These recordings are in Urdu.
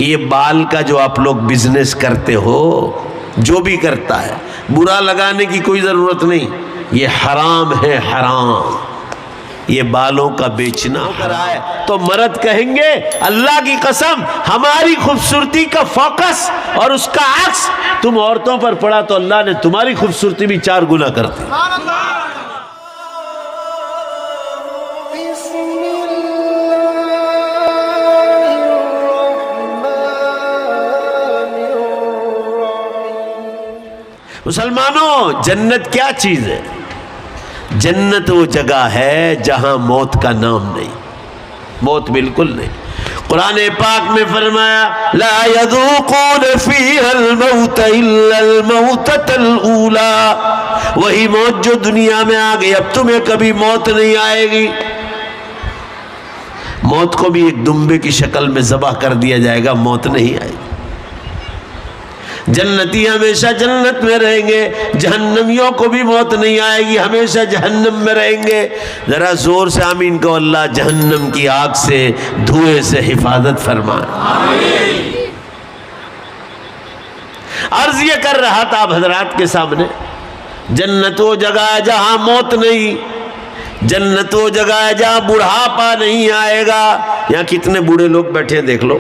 یہ بال کا جو آپ لوگ بزنس کرتے ہو، جو بھی کرتا ہے، برا لگانے کی کوئی ضرورت نہیں، یہ حرام ہے، حرام، یہ بالوں کا بیچنا کرا ہے۔ تو مرد کہیں گے اللہ کی قسم ہماری خوبصورتی کا فوکس اور اس کا عکس تم عورتوں پر پڑا تو اللہ نے تمہاری خوبصورتی بھی 4 گنا کر دی۔ مسلمانوں، جنت کیا چیز ہے؟ جنت وہ جگہ ہے جہاں موت کا نام نہیں، موت بالکل نہیں۔ قرآن پاک میں فرمایا لا يذوقون فيها الموت الا الموتة الاولى، وہی موت جو دنیا میں آ گئی، اب تمہیں کبھی موت نہیں آئے گی۔ موت کو بھی ایک دمبے کی شکل میں ذبح کر دیا جائے گا، موت نہیں آئے گی۔ جنتی ہمیشہ جنت میں رہیں گے، جہنمیوں کو بھی موت نہیں آئے گی، ہمیشہ جہنم میں رہیں گے۔ ذرا زور سے آمین کہو، اللہ جہنم کی آگ سے، دھوئے سے حفاظت فرمائے۔ عرض یہ کر رہا تھا آپ حضرات کے سامنے، جنت وہ جگہ ہے جہاں موت نہیں، جنت وہ جگہ ہے جہاں بڑھاپا نہیں آئے گا۔ یہاں کتنے بوڑھے لوگ بیٹھے دیکھ لو،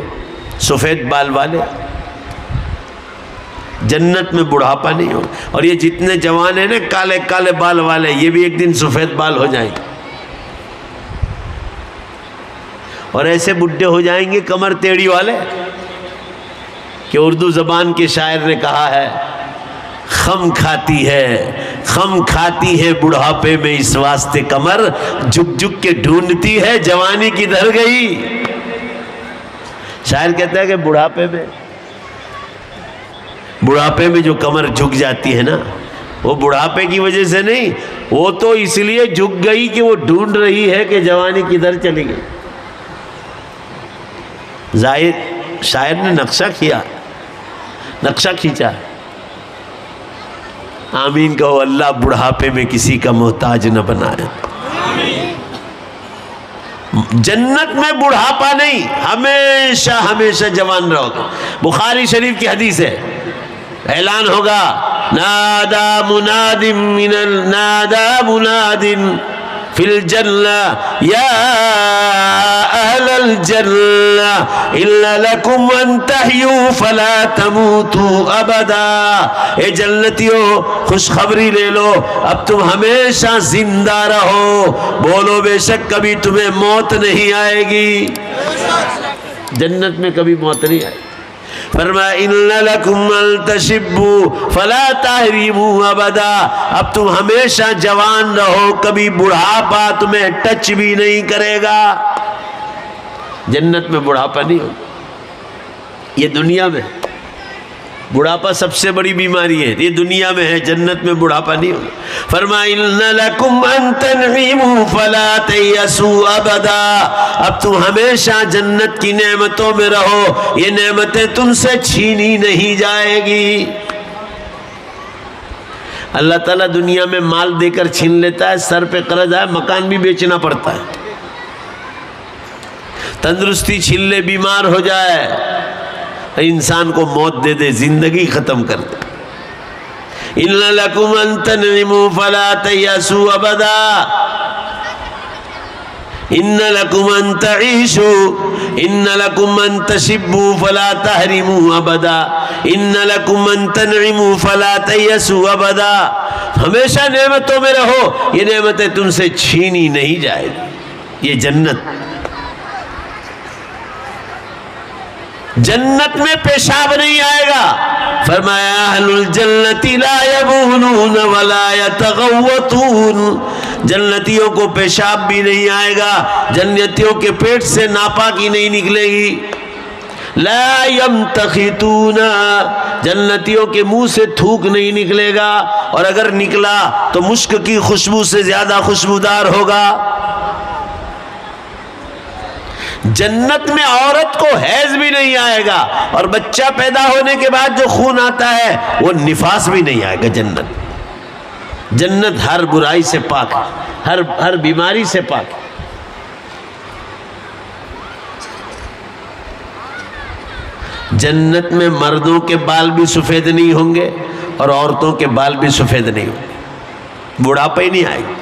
سفید بال والے، جنت میں بڑھاپا نہیں ہوگا۔ اور یہ جتنے جوان ہیں نا کالے کالے بال والے، یہ بھی ایک دن سفید بال ہو جائیں گے، اور ایسے بڈھے ہو جائیں گے کمر ٹیڑھی والے کہ اردو زبان کے شاعر نے کہا ہے، خم کھاتی ہے بڑھاپے میں، اس واسطے کمر جھک جھک کے ڈھونڈتی ہے جوانی کدھر گئی۔ شاعر کہتا ہے کہ بڑھاپے میں جو کمر جھک جاتی ہے نا، وہ بڑھاپے کی وجہ سے نہیں، وہ تو اس لیے جھک گئی کہ وہ ڈھونڈ رہی ہے کہ جوانی کدھر چلی گئی۔ شاعر نے نقشہ کھینچا۔ آمین کہو، اللہ بڑھاپے میں کسی کا محتاج نہ بنائے۔ جنت میں بڑھاپا نہیں، ہمیشہ جوان رہو گے۔ بخاری شریف کی حدیث ہے، اعلان ہوگا، نادا مناد فی الجنہ یا اہل الجنہ الا لکم ان تحیوا فلا تموتوا ابدا۔ اے جنتیوں، خوشخبری لے لو، اب تم ہمیشہ زندہ رہو، بولو بے شک کبھی تمہیں موت نہیں آئے گی۔ جنت میں کبھی موت نہیں آئے گی۔ فرمایا ان لکم ان تشبوا فلا تحرموا ابدا، اب تم ہمیشہ جوان رہو، کبھی بڑھاپا تمہیں ٹچ بھی نہیں کرے گا۔ جنت میں بڑھاپا نہیں ہوگا۔ یہ دنیا میں بڑھاپا سب سے بڑی بیماری ہے، یہ دنیا میں ہے، جنت میں بڑھاپا نہیں ہوگا۔ فرمایا ان لکم ان تنعموا فلا تیأسوا ابدا، اب تم ہمیشہ جنت کی نعمتوں میں رہو، یہ نعمتیں تم سے چھینی نہیں جائے گی۔ اللہ تعالیٰ دنیا میں مال دے کر چھین لیتا ہے، سر پہ قرض ہے، مکان بھی بیچنا پڑتا ہے، تندرستی چھین لے، بیمار ہو جائے، انسان کو موت دے دے، زندگی ختم کر دے۔ ان لکم ان تنعموا فلا تیأسوا ابدا، ان لکم ان تعیشوا، ان لکم ان تشبوا فلا تحرموا ابدا، ان لکم ان تنعموا فلا تیأسوا ابدا، ہمیشہ نعمتوں میں رہو، یہ نعمتیں تم سے چھینی نہیں جائے گی۔ یہ جنت میں پیشاب نہیں آئے گا۔ فرمایا اہل الجنت لا یبولون ولا یتغوطون، جنتیوں کو پیشاب بھی نہیں آئے گا، جنتیوں کے پیٹ سے ناپاکی نہیں نکلے گی۔ لا یمتخطون، جنتیوں کے منہ سے تھوک نہیں نکلے گا، اور اگر نکلا تو مشک کی خوشبو سے زیادہ خوشبودار ہوگا۔ جنت میں عورت کو حیض بھی نہیں آئے گا، اور بچہ پیدا ہونے کے بعد جو خون آتا ہے وہ نفاس بھی نہیں آئے گا۔ جنت ہر برائی سے پاک ہے، ہر بیماری سے پاک ہے۔ جنت میں مردوں کے بال بھی سفید نہیں ہوں گے اور عورتوں کے بال بھی سفید نہیں ہوں گے، بڑھاپا ہی نہیں آئے گا۔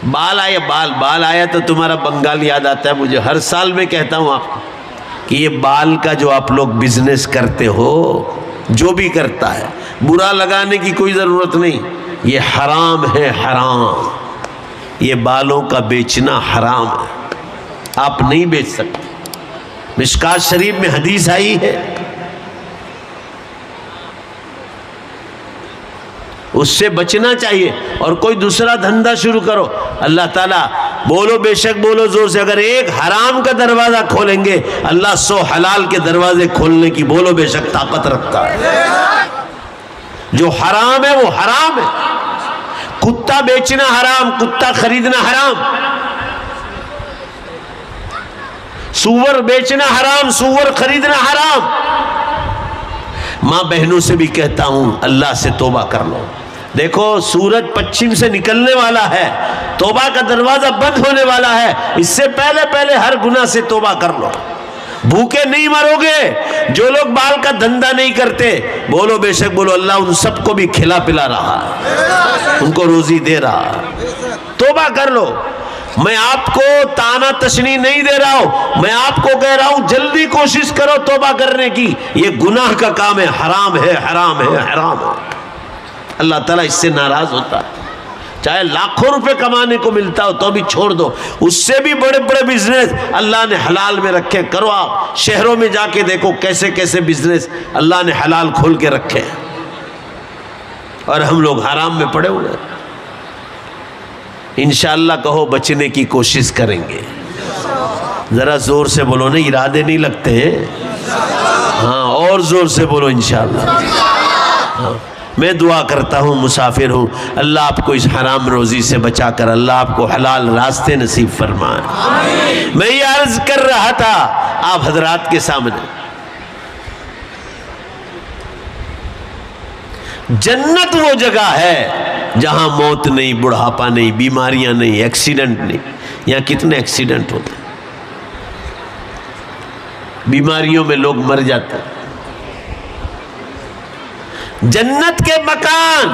بال آیا تو تمہارا بنگال یاد آتا ہے مجھے، ہر سال میں کہتا ہوں آپ کہ یہ بال کا جو آپ لوگ بزنس کرتے ہو، جو بھی کرتا ہے، برا لگانے کی کوئی ضرورت نہیں، یہ حرام ہے، حرام، یہ بالوں کا بیچنا حرام ہے، آپ نہیں بیچ سکتے۔ مشکات شریف میں حدیث آئی ہے، اس سے بچنا چاہیے اور کوئی دوسرا دھندا شروع کرو۔ اللہ تعالیٰ بولو، بے شک بولو زور سے، اگر ایک حرام کا دروازہ کھولیں گے اللہ 100 حلال کے دروازے کھولنے کی بولو بے شک طاقت رکھتا ہے۔ جو حرام ہے وہ حرام ہے، کتا بیچنا حرام، کتا خریدنا حرام، سور بیچنا حرام، سور خریدنا حرام۔ ماں بہنوں سے بھی کہتا ہوں اللہ سے توبہ کر لو، دیکھو سورج پچھم سے نکلنے والا ہے، توبہ کا دروازہ بند ہونے والا ہے، اس سے پہلے ہر گناہ سے توبہ کر لو۔ بھوکے نہیں مرو گے، جو لوگ بال کا دھندا نہیں کرتے بولو بے شک بولو اللہ ان سب کو بھی کھلا پلا رہا ہے، ان کو روزی دے رہا ہے۔ توبہ کر لو۔ میں آپ کو تانا تشنی نہیں دے رہا ہوں، میں آپ کو کہہ رہا ہوں جلدی کوشش کرو توبہ کرنے کی، یہ گناہ کا کام ہے، حرام ہے، حرام ہے، حرام ہے۔ اللہ تعالیٰ اس سے ناراض ہوتا ہے، چاہے لاکھوں روپے کمانے کو ملتا ہو تو بھی چھوڑ دو، اس سے بھی بڑے بڑے بزنس اللہ نے حلال میں رکھے، کرو۔ آپ شہروں میں جا کے دیکھو کیسے کیسے بزنس اللہ نے حلال کھول کے رکھے ہیں، اور ہم لوگ حرام میں پڑے ہوئے ہیں۔ انشاءاللہ کہو بچنے کی کوشش کریں گے، ذرا زور سے بولو، نہیں ارادے نہیں لگتے ہیں، ہاں اور زور سے بولو انشاءاللہ۔ ہاں میں دعا کرتا ہوں، مسافر ہوں، اللہ آپ کو اس حرام روزی سے بچا کر اللہ آپ کو حلال راستے نصیب فرمائے۔ میں یہ عرض کر رہا تھا آپ حضرات کے سامنے، جنت وہ جگہ ہے جہاں موت نہیں، بڑھاپا نہیں، بیماریاں نہیں، ایکسیڈنٹ نہیں۔ یہاں کتنے ایکسیڈنٹ ہوتے ہیں، بیماریوں میں لوگ مر جاتے ہیں۔ جنت کے مکان،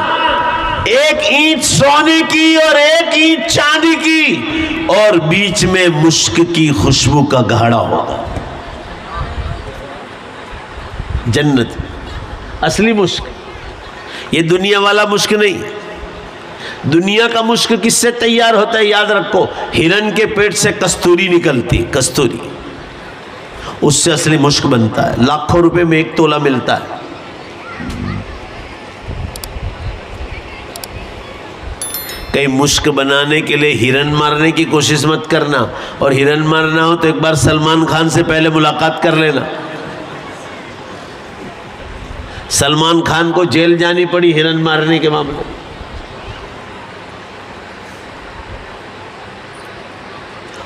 ایک اینٹ سونے کی اور ایک اینٹ چاندی کی، اور بیچ میں مشک کی خوشبو کا گھاڑا ہوگا۔ جنت اصلی مشک، یہ دنیا والا مشک نہیں۔ دنیا کا مشک کس سے تیار ہوتا ہے یاد رکھو، ہرن کے پیٹ سے کستوری نکلتی، کستوری، اس سے اصلی مشک بنتا ہے، لاکھوں روپے میں 1 تولہ ملتا ہے۔ کئی مشک بنانے کے لیے ہرن مارنے کی کوشش مت کرنا، اور ہرن مارنا ہو تو ایک بار سلمان خان سے پہلے ملاقات کر لینا۔ سلمان خان کو جیل جانی پڑی ہرن مارنے کے معاملے میں۔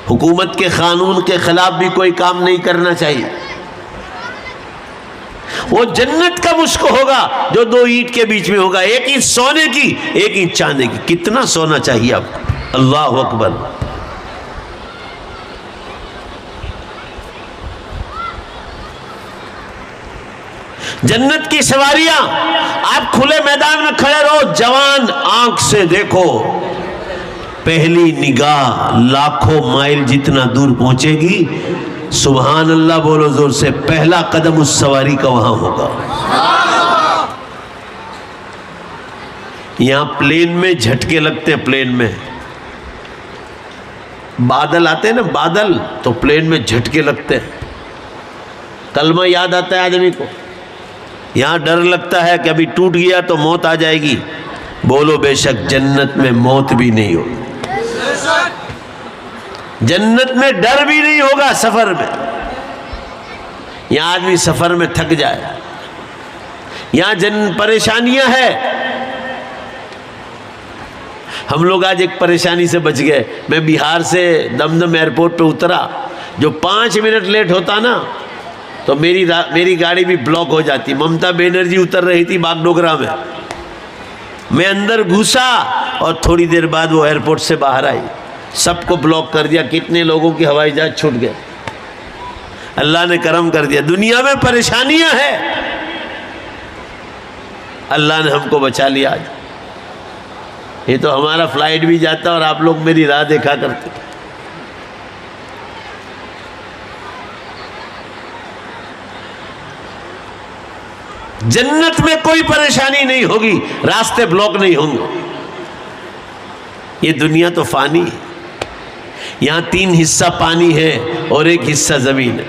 حکومت کے قانون کے خلاف بھی کوئی کام نہیں کرنا چاہیے۔ وہ جنت کا مشک ہوگا جو 2 اینٹ کے بیچ میں ہوگا، ایک اینٹ سونے کی، ایک اینٹ چاندی کی۔ کتنا سونا چاہیے آپ کو؟ اللہ اکبر۔ جنت کی سواریاں، آپ کھلے میدان میں کھڑے رہو، جوان آنکھ سے دیکھو، پہلی نگاہ لاکھوں مائل جتنا دور پہنچے گی، سبحان اللہ بولو زور سے، پہلا قدم اس سواری کا وہاں ہوگا۔ یہاں پلین میں جھٹکے لگتے ہیں، پلین میں بادل آتے ہیں نا، بادل، تو پلین میں جھٹکے لگتے ہیں، کلمہ یاد آتا ہے آدمی کو، یہاں ڈر لگتا ہے کہ ابھی ٹوٹ گیا تو موت آ جائے گی۔ بولو بے شک جنت میں موت بھی نہیں ہوگی، جنت میں ڈر بھی نہیں ہوگا سفر میں۔ یہاں آدمی سفر میں تھک جائے، یہاں پریشانیاں ہیں۔ ہم لوگ آج ایک پریشانی سے بچ گئے۔ میں بہار سے دمدم ایئرپورٹ پہ اترا، جو 5 منٹ لیٹ ہوتا نا تو میری گاڑی بھی بلاک ہو جاتی۔ ممتا بینرجی اتر رہی تھی باگڈوگرا میں اندر گھسا اور تھوڑی دیر بعد وہ ایئرپورٹ سے باہر آئی، سب کو بلاک کر دیا، کتنے لوگوں کی ہوائی جہاز چھوٹ گئے۔ اللہ نے کرم کر دیا. دنیا میں پریشانیاں ہیں, اللہ نے ہم کو بچا لیا. آج یہ تو ہمارا فلائٹ بھی جاتا اور آپ لوگ میری راہ دیکھا کرتے. جنت میں کوئی پریشانی نہیں ہوگی, راستے بلاک نہیں ہوں گے. یہ دنیا تو فانی ہے. یہاں 3 حصہ پانی ہے اور 1 حصہ زمین ہے,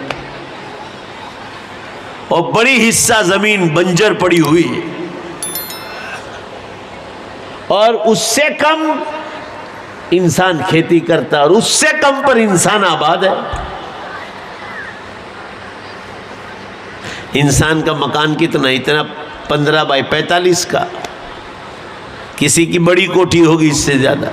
اور بڑی حصہ زمین بنجر پڑی ہوئی ہے, اور اس سے کم انسان کھیتی کرتا, اور اس سے کم پر انسان آباد ہے. انسان کا مکان کتنا؟ اتنا 15 بائی 45 کا. کسی کی بڑی کوٹھی ہوگی اس سے زیادہ.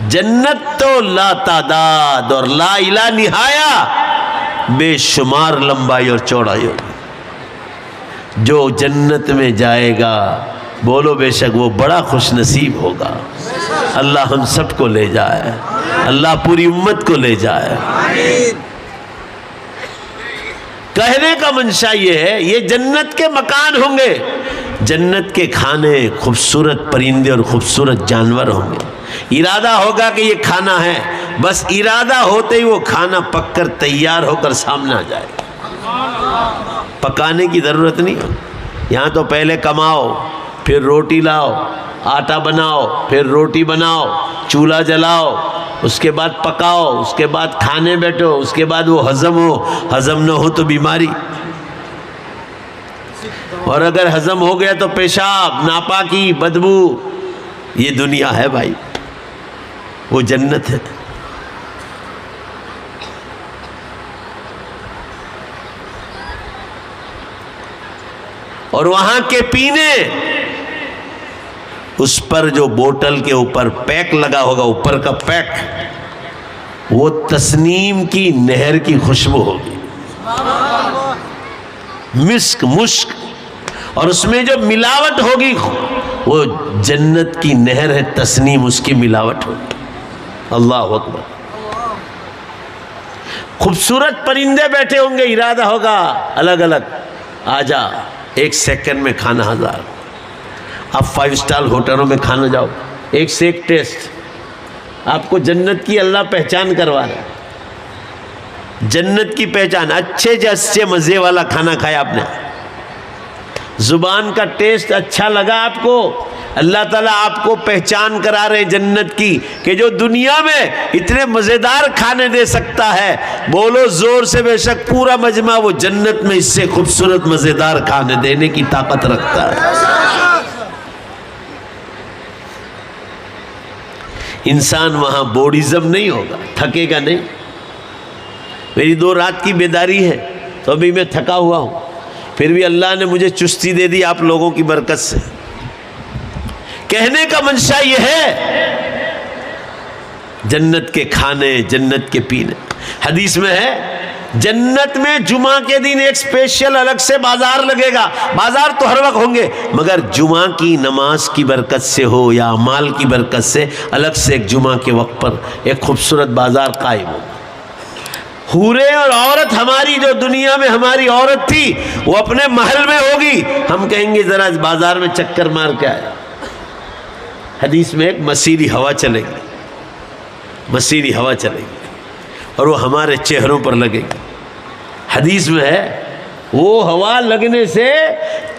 جنت تو لا تعداد اور لا الہ نہایا بے شمار لمبائی اور چوڑائی ہوگی. جو جنت میں جائے گا بولو بے شک وہ بڑا خوش نصیب ہوگا. اللہ ہم سب کو لے جائے, اللہ پوری امت کو لے جائے. کہنے کا منشا یہ ہے, یہ جنت کے مکان ہوں گے, جنت کے کھانے, خوبصورت پرندے اور خوبصورت جانور ہوں گے. ارادہ ہوگا کہ یہ کھانا ہے, بس ارادہ ہوتے ہی وہ کھانا پک کر تیار ہو کر سامنے آ جائے گا. پکانے کی ضرورت نہیں ہو. یہاں تو پہلے کماؤ, پھر روٹی لاؤ, آٹا بناؤ, پھر روٹی بناؤ, چولہا جلاؤ, اس کے بعد پکاؤ, اس کے بعد کھانے بیٹھو, اس کے بعد وہ ہضم ہو. ہضم نہ ہو تو بیماری, اور اگر ہضم ہو گیا تو پیشاب, ناپاکی, بدبو. یہ دنیا ہے بھائی, وہ جنت ہے. اور وہاں کے پینے, اس پر جو بوتل کے اوپر پیک لگا ہوگا, اوپر کا پیک, وہ تسنیم کی نہر کی خوشبو ہوگی, مسک مشک. اور اس میں جو ملاوٹ ہوگی وہ جنت کی نہر ہے تسنیم, اس کی ملاوٹ ہوگی. اللہ اکبر. خوبصورت پرندے بیٹھے ہوں گے, ارادہ ہوگا الگ الگ, آجا 1 سیکنڈ میں کھانا حاضر. آپ 5 اسٹار ہوٹلوں میں کھانا جاؤ, ایک سے ایک ٹیسٹ. آپ کو جنت کی اللہ پہچان کروا رہا ہے. جنت کی پہچان, اچھے سے اچھے مزے والا کھانا کھایا آپ نے, زبان کا ٹیسٹ اچھا لگا آپ کو. اللہ تعالیٰ آپ کو پہچان کرا رہے جنت کی, کہ جو دنیا میں اتنے مزیدار کھانے دے سکتا ہے, بولو زور سے بے شک پورا مجمع وہ جنت میں اس سے خوبصورت مزیدار کھانے دینے کی طاقت رکھتا ہے. انسان وہاں بوڈیزم نہیں ہوگا, تھکے گا نہیں. میری 2 رات کی بیداری ہے تو ابھی میں تھکا ہوا ہوں, پھر بھی اللہ نے مجھے چستی دے دی آپ لوگوں کی برکت سے. کہنے کا منشا یہ ہے, جنت کے کھانے, جنت کے پینے. حدیث میں ہے جنت میں جمعہ کے دن ایک اسپیشل الگ سے بازار لگے گا. بازار تو ہر وقت ہوں گے, مگر جمعہ کی نماز کی برکت سے ہو یا اعمال کی برکت سے الگ سے ایک جمعہ کے وقت پر ایک خوبصورت بازار قائم ہو. حوریں اور عورت ہماری جو دنیا میں ہماری عورت تھی وہ اپنے محل میں ہوگی, ہم کہیں گے ذرا بازار میں چکر مار کے آئے. حدیث میں ایک مسیری ہوا چلے گی, مسیری ہوا چلے گی, اور وہ ہمارے چہروں پر لگے گی. حدیث میں ہے وہ ہوا لگنے سے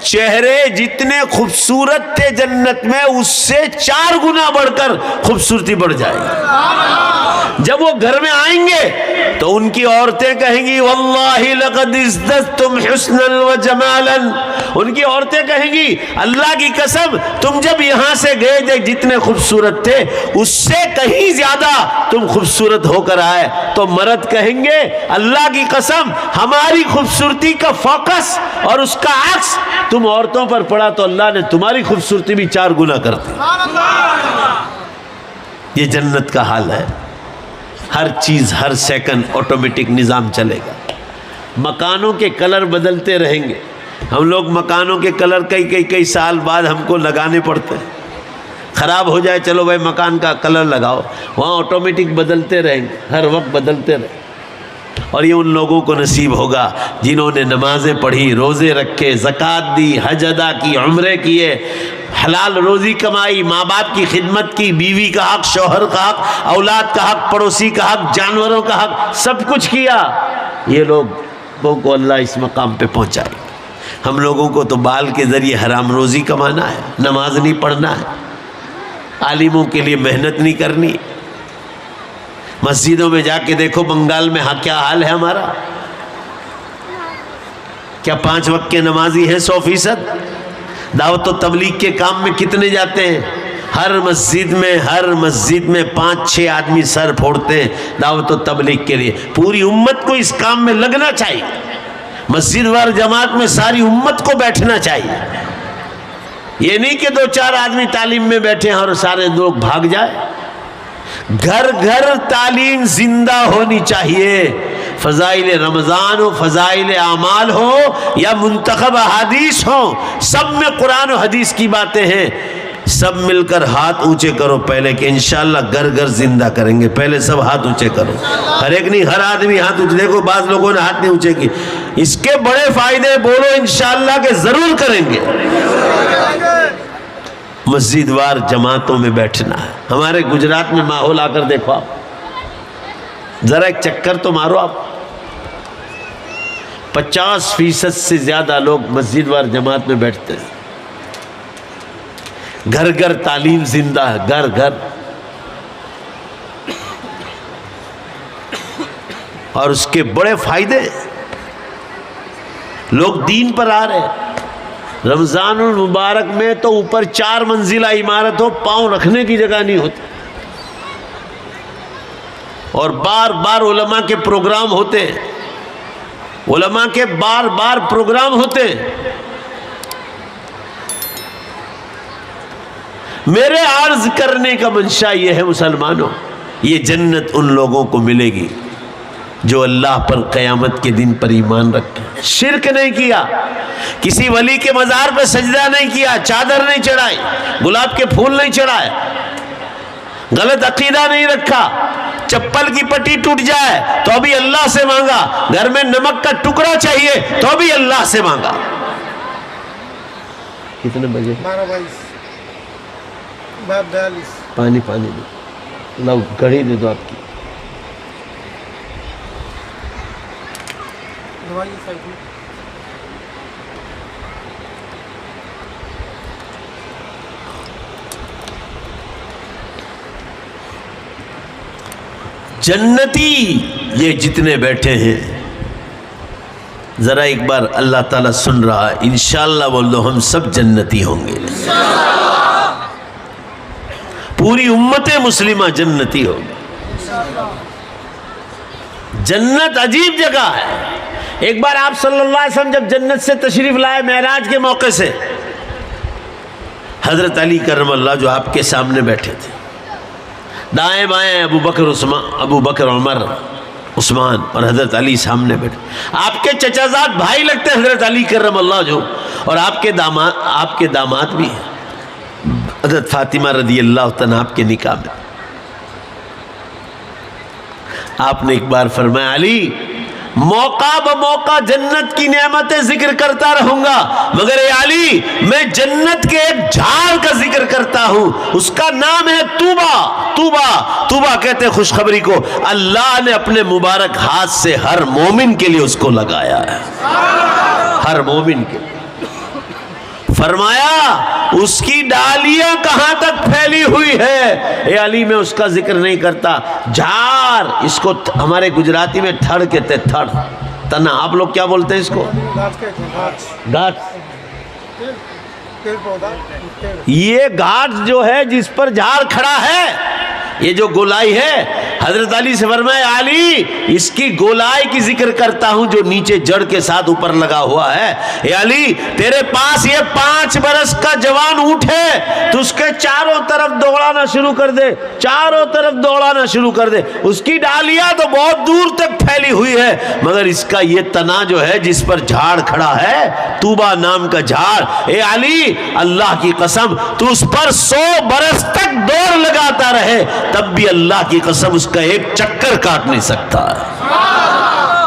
چہرے جتنے خوبصورت تھے جنت میں اس سے 4 گنا بڑھ کر خوبصورتی بڑھ جائے گی. جب وہ گھر میں آئیں گے تو ان کی عورتیں کہیں گی واللہ لقد ازددتم حسنا وجمالا. ان کی عورتیں کہیں گی اللہ کی قسم تم جب یہاں سے گئے تھے جتنے خوبصورت تھے اس سے کہیں زیادہ تم خوبصورت ہو کر آئے. تو مرد کہیں گے اللہ کی قسم ہماری خوبصورتی کا فوکس اور اس کا عکس تم عورتوں پر پڑا تو اللہ نے تمہاری خوبصورتی بھی 4 گنا کر دی. یہ جنت کا حال ہے. ہر چیز ہر سیکنڈ آٹومیٹک نظام چلے گا. مکانوں کے کلر بدلتے رہیں گے. ہم لوگ مکانوں کے کلر کئی سال بعد ہم کو لگانے پڑتے ہیں. خراب ہو جائے چلو بھائی مکان کا کلر لگاؤ, وہاں آٹومیٹک بدلتے رہیں گے, ہر وقت بدلتے رہیں. اور یہ ان لوگوں کو نصیب ہوگا جنہوں نے نمازیں پڑھی، روزے رکھے، زکوٰۃ دی، حج ادا کی، عمرے کیے، حلال روزی کمائی، ماں باپ کی خدمت کی، بیوی کا حق، شوہر کا حق، اولاد کا حق، پڑوسی کا حق، جانوروں کا حق، سب کچھ کیا۔ یہ لوگوں کو اللہ اس مقام پہ پہنچائے۔ ہم لوگوں کو تو بال کے ذریعے حرام روزی کمانا ہے، نماز نہیں پڑھنا ہے، عالموں کے لیے محنت نہیں کرنی۔ مسجدوں میں جا کے دیکھو بنگال میں کیا حال ہے ہمارا، کیا 5 وقت کے نمازی ہیں 100%؟ دعوت و تبلیغ کے کام میں کتنے جاتے ہیں؟ ہر مسجد میں 5-6 آدمی سر پھوڑتے ہیں دعوت و تبلیغ کے لیے۔ پوری امت کو اس کام میں لگنا چاہیے، مسجد وار جماعت میں ساری امت کو بیٹھنا چاہیے۔ یہ نہیں کہ 2-4 آدمی تعلیم میں بیٹھے ہیں اور سارے لوگ بھاگ جائے۔ گھر گھر تعلیم زندہ ہونی چاہیے۔ فضائل رمضان ہو، فضائل اعمال ہو یا منتخب احادیث ہو، سب میں قرآن و حدیث کی باتیں ہیں۔ سب مل کر ہاتھ اونچے کرو پہلے کہ انشاءاللہ گھر گھر زندہ کریں گے۔ پہلے سب ہاتھ اونچے کرو، ہر ایک نہیں، ہر آدمی ہاتھ اونچے۔ دیکھو بعض لوگوں نے ہاتھ نہیں اونچے کی، اس کے بڑے فائدے بولو انشاءاللہ کہ ضرور کریں گے۔ مسجد وار جماعتوں میں بیٹھنا ہے۔ ہمارے گجرات میں ماحول آ کر دیکھو آپ، ذرا ایک چکر تو مارو آپ، 50% سے زیادہ لوگ مسجد وار جماعت میں بیٹھتے ہیں۔ گھر گھر تعلیم زندہ ہے، گھر گھر، اور اس کے بڑے فائدے، لوگ دین پر آ رہے ہیں۔ رمضان المبارک میں تو اوپر 4 منزلہ عمارت ہو، پاؤں رکھنے کی جگہ نہیں ہوتی، اور بار بار علماء کے پروگرام ہوتے ہیں، علماء کے بار بار پروگرام ہوتے ہیں۔ میرے عرض کرنے کا منشا یہ ہے مسلمانوں، یہ جنت ان لوگوں کو ملے گی جو اللہ پر قیامت کے دن پر ایمان رکھے، شرک نہیں کیا، کسی ولی کے مزار پہ سجدہ نہیں کیا، چادر نہیں چڑھائی، گلاب کے پھول نہیں چڑھائے، غلط عقیدہ نہیں رکھا، چپل کی پٹی ٹوٹ جائے تو بھی اللہ سے مانگا، گھر میں نمک کا ٹکڑا چاہیے تو بھی اللہ سے مانگا۔ کتنے بجے؟ 12:22 باب 42 پانی دو، لو گھڑی دے دو آپ کی۔ دوائی سائیکل جنتی یہ جتنے بیٹھے ہیں، ذرا ایک بار اللہ تعالیٰ سن رہا ہے، انشاءاللہ بول دو ہم سب جنتی ہوں گے، پوری امت مسلمہ جنتی ہوگی۔ جنت عجیب جگہ ہے۔ ایک بار آپ صلی اللہ علیہ وسلم جب جنت سے تشریف لائے معراج کے موقع سے، حضرت علی کرم اللہ جو آپ کے سامنے بیٹھے تھے، دائیں بائیں ابو بکر عمر عثمان اور حضرت علی سامنے بیٹھے، آپ کے چچا زاد بھائی لگتے ہیں حضرت علی کرم اللہ جو، اور آپ کے داماد بھی ہیں حضرت فاطمہ رضی اللہ تعالیٰ آپ کے نکاح میں۔ آپ نے ایک بار فرمایا علی موقع بموقع جنت کی نعمتیں ذکر کرتا رہوں گا، مگر اے علی میں جنت کے ایک جھاڑ کا ذکر کرتا ہوں، اس کا نام ہے توبہ۔ توبہ کہتے ہیں خوشخبری کو، اللہ نے اپنے مبارک ہاتھ سے ہر مومن کے لیے اس کو لگایا ہے، ہر مومن کے لیے۔ فرمایا اس کی ڈالیاں کہاں تک پھیلی ہوئی ہے، اے علی میں اس کا ذکر نہیں کرتا۔ جھاڑ، اس کو ہمارے گجراتی میں تھڑ کہتے ہیں، تھڑ، تنا، آپ لوگ کیا بولتے ہیں اس کو؟ گھاٹ۔ یہ گھاٹ جو ہے جس پر جھاڑ کھڑا ہے، یہ جو گولائی ہے، حضرت علی سے فرمایا علی اس کی گولائی کی ذکر کرتا ہوں جو نیچے جڑ کے ساتھ اوپر لگا ہوا ہے۔ اے علی تیرے پاس یہ 5 برس کا جوان اونٹ ہے، تو اس کے چاروں طرف دوڑانا شروع کر دے، چاروں طرف دوڑانا شروع کر دے، اس کی ڈالیاں تو بہت دور تک پھیلی ہوئی ہے، مگر اس کا یہ تنا جو ہے جس پر جھاڑ کھڑا ہے، توبہ نام کا جھاڑ، اے علی اللہ کی قسم تو اس پر 100 برس تک دوڑ لگاتا رہے، تب بھی اللہ کی قسم اس کا ایک چکر کاٹ نہیں سکتا ہے۔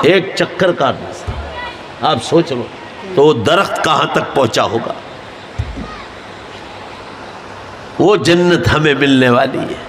ایک چکر کاٹنے سے. آپ سوچ لو تو وہ درخت کہاں تک پہنچا ہوگا. وہ جنت ہمیں ملنے والی ہے.